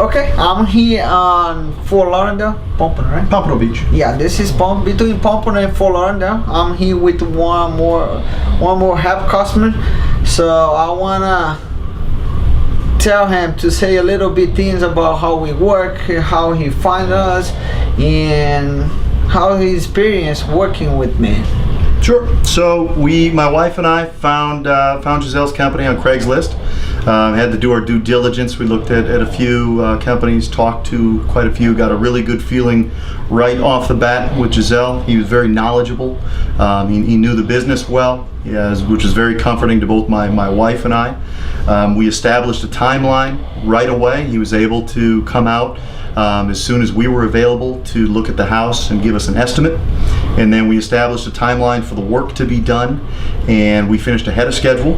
Okay, I'm here on Fort Lauderdale, Pompano, right? Pompano Beach. Yeah, this is between Pompano and Fort Lauderdale. I'm here with one more help customer. So I wanna tell him to say a little bit things about how we work, how he find us, and how he experienced working with me. Sure. So my wife and I found Gesiel's company on Craigslist. Had to do our due diligence. We looked at a few companies, talked to quite a few, got a really good feeling right off the bat with Gesiel. He was very knowledgeable. He knew the business well, which is very comforting to both my wife and I. We established a timeline right away. He was able to come out as soon as we were available to look at the house and give us an estimate. And then we established a timeline for the work to be done, and we finished ahead of schedule.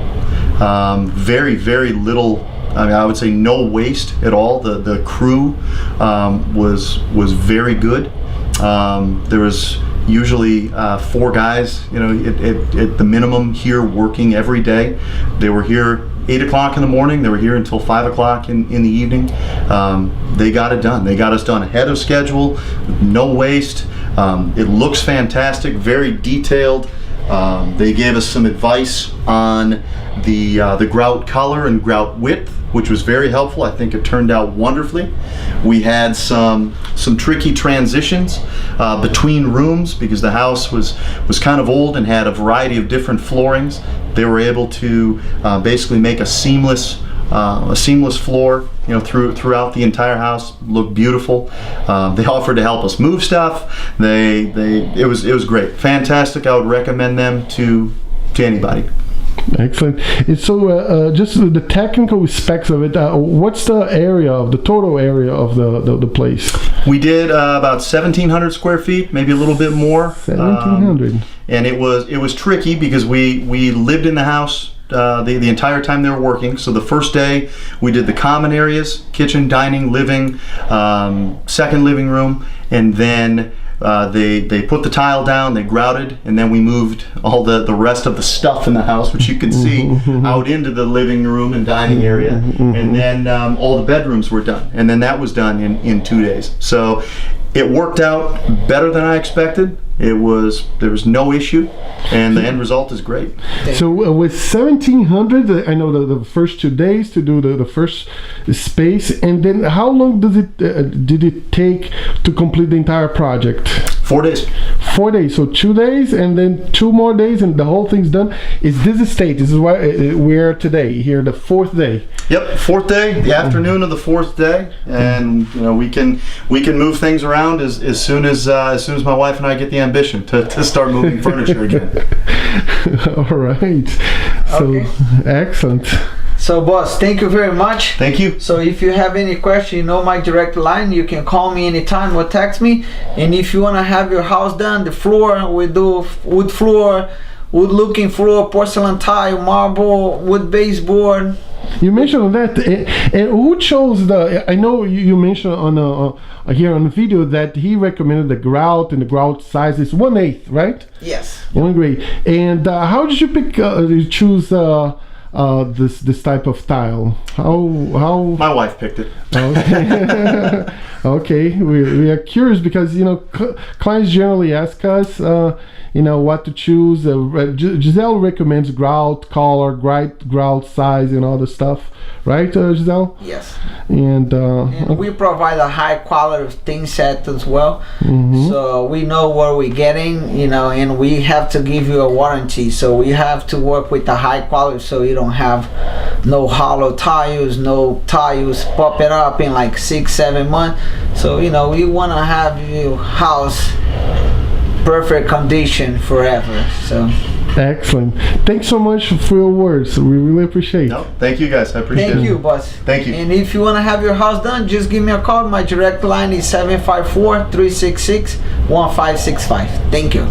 Very, very little, I would say no waste at all. The crew was very good. There was usually 4 guys, at the minimum here working every day. They were here 8 o'clock in the morning. They were here until 5 o'clock in the evening. They got it done. They got us done ahead of schedule, no waste. It looks fantastic, very detailed. They gave us some advice on the grout color and grout width, which was very helpful. I think it turned out wonderfully. We had some tricky transitions between rooms because the house was kind of old and had a variety of different floorings. They were able to basically make a seamless floor, throughout the entire house. Looked beautiful. They offered to help us move stuff. It was great, fantastic. I would recommend them to anybody. Excellent. And so, just the technical specs of it. What's the total area of the place? We did about 1,700 square feet, maybe a little bit more. 1,700. And it was tricky because we lived in the house the entire time they were working. So the first day we did the common areas, kitchen, dining, living, second living room, and then they put the tile down, they grouted, and then we moved all the rest of the stuff in the house, which you can see, out into the living room and dining area. And then all the bedrooms were done. And then that was done in 2 days. So it worked out better than I expected. There was no issue, and the end result is great. So with 1,700, I know the first 2 days to do the first space, and then how long did it take to complete the entire project? 4 days. 4 days. So 2 days, and then 2 more days, and the whole thing's done. Is this a state? This is where we're today. Here, the 4th day. Yep, 4th day, the afternoon of the 4th day, and we can move things around as soon as my wife and I get the ambition to start moving furniture again. All right. So Okay. Excellent. So boss, thank you very much. Thank you. So if you have any question, you know my direct line. You can call me anytime or text me. And if you want to have your house done, the floor, we do wood floor, wood looking floor, porcelain tile, marble, wood baseboard. You mentioned that, and who chose the? I know you mentioned on here on the video that he recommended the grout, and the grout size is 1/8, right? Yes. 1 grade. And how did you pick? You choose this type of tile? How? My wife picked it. Okay. Okay, we are curious because clients generally ask us what to choose. Gesiel recommends grout color, grout size, and all the stuff, right, Gesiel? Yes. And we provide a high quality thing set as well. So we know what we're getting, and we have to give you a warranty. So we have to work with the high quality so you don't have no hollow tiles, no tiles popping up in like 6-7 months. So we want to have your house perfect condition forever. So excellent. Thanks so much for your words. We really appreciate it. No, thank you guys. I appreciate it. thank you, boss. Thank you. And if you want to have your house done, just give me a call. My direct line is 754-366-1565. Thank you.